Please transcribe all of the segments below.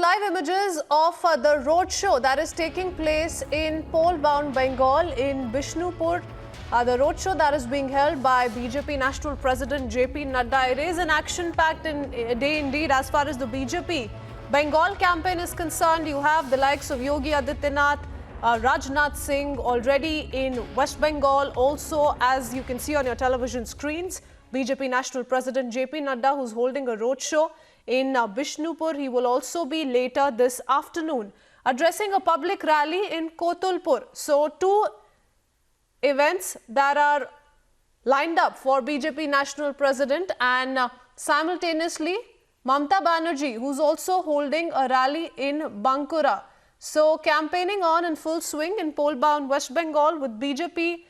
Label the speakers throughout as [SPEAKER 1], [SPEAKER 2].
[SPEAKER 1] live images of the road show that is taking place in poll-bound Bengal in Bishnupur. The road show that is being held by BJP National President JP Nadda. It is an action-packed day indeed as far as the BJP Bengal campaign is concerned. You have the likes of Yogi Adityanath, Rajnath Singh already in West Bengal. Also, as you can see on your television screens, BJP National President JP Nadda, who's holding a road show in Bishnupur. He will also be later this afternoon addressing a public rally in Kotulpur. So two events that are lined up for BJP National President, and simultaneously Mamata Banerjee, who's also holding a rally in Bankura. So campaigning on in full swing in poll-bound West Bengal, with BJP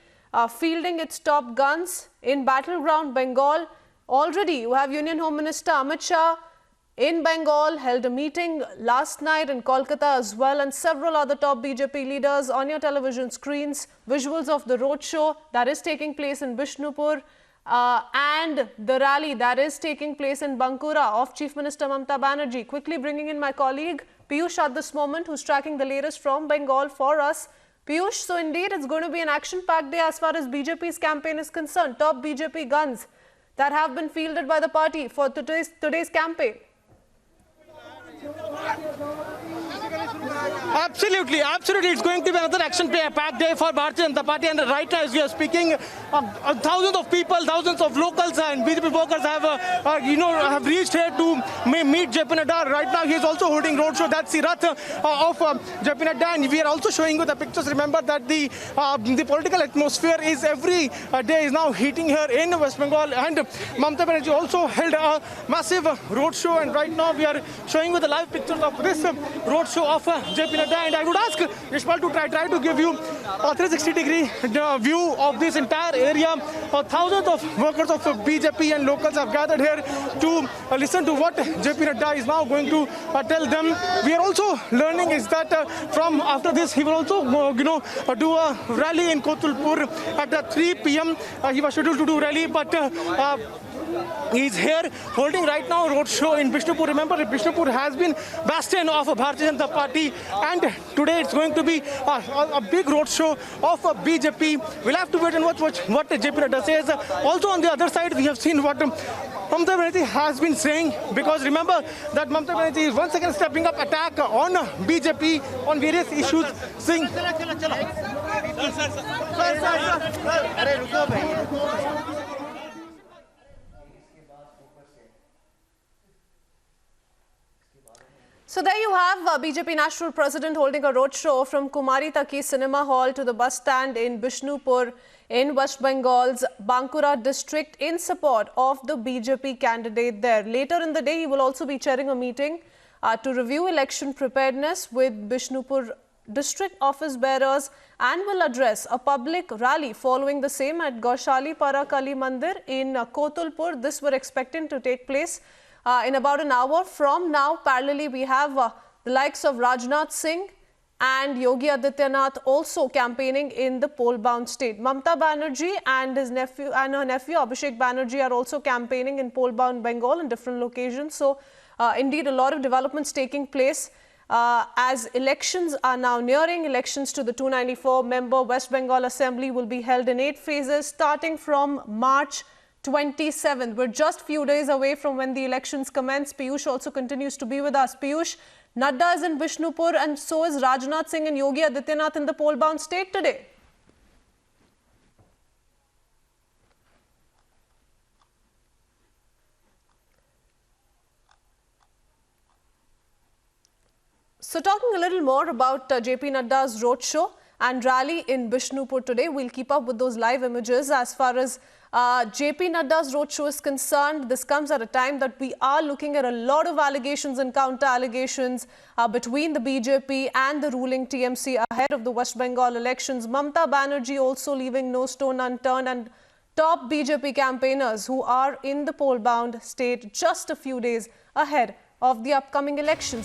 [SPEAKER 1] fielding its top guns in battleground Bengal. Already you have Union Home Minister Amit Shah in Bengal, held a meeting last night in Kolkata as well, and several other top BJP leaders on your television screens. Visuals of the roadshow that is taking place in Bishnupur and the rally that is taking place in Bankura of Chief Minister Mamata Banerjee. Quickly bringing in my colleague Piyush at this moment, who's tracking the latest from Bengal for us. Piyush, so indeed it's going to be an action-packed day as far as BJP's campaign is concerned. Top BJP guns that have been fielded by the party for today's campaign.
[SPEAKER 2] Absolutely. It's going to be another action-packed day for Bharatiya Janata Party. And right now, as we are speaking, thousands of people, thousands of locals and BJP workers have reached here to meet JP Nadda. Right now, he is also holding roadshow. That's the Rath of JP Nadda. And we are also showing you the pictures. Remember that the political atmosphere is every day is now heating here in West Bengal. And Mamata Banerjee also held a massive roadshow. And right now, we are showing you the live pictures of this roadshow of JP Nadda. And I would ask Yashpal to try to give you a 360-degree view of this entire area. Thousands of workers of BJP and locals have gathered here to listen to what JP Nadda is now going to tell them. We are also learning is that from after this, he will also do a rally in Kotulpur at 3 p.m. He was scheduled to do rally, but he's here holding right now road show in Bishnupur. Remember, Bishnupur has been bastion of Bharatiya Janata Party, and today it's going to be a big road show of BJP. We'll have to wait and watch what JP Nadda says. Also on the other side, we have seen what Mamata Banerjee has been saying, because remember that Mamata Banerjee is once again stepping up attack on BJP on various issues, saying
[SPEAKER 1] So there you have BJP National President holding a roadshow from Kumari Taki Cinema Hall to the bus stand in Bishnupur in West Bengal's Bankura district in support of the BJP candidate there. Later in the day, he will also be chairing a meeting to review election preparedness with Bishnupur district office bearers, and will address a public rally following the same at Gaushali Para Kali Mandir in Kotulpur. This we're expecting to take place in about an hour from now. Parallelly, we have the likes of Rajnath Singh and Yogi Adityanath also campaigning in the poll-bound state. Mamata Banerjee and her nephew Abhishek Banerjee are also campaigning in poll-bound Bengal in different locations. So, indeed, a lot of developments taking place as elections are now nearing. Elections to the 294-member West Bengal Assembly will be held in 8 phases starting from March 27th. We're just few days away from when the elections commence. Piyush also continues to be with us. Piyush, Nadda is in Bishnupur, and so is Rajnath Singh and Yogi Adityanath in the poll-bound state today. So talking a little more about JP Nadda's roadshow and rally in Bishnupur today, we'll keep up with those live images. As far as JP Nadda's roadshow is concerned, this comes at a time that we are looking at a lot of allegations and counter-allegations between the BJP and the ruling TMC ahead of the West Bengal elections. Mamata Banerjee also leaving no stone unturned, and top BJP campaigners who are in the poll-bound state just a few days ahead of the upcoming elections.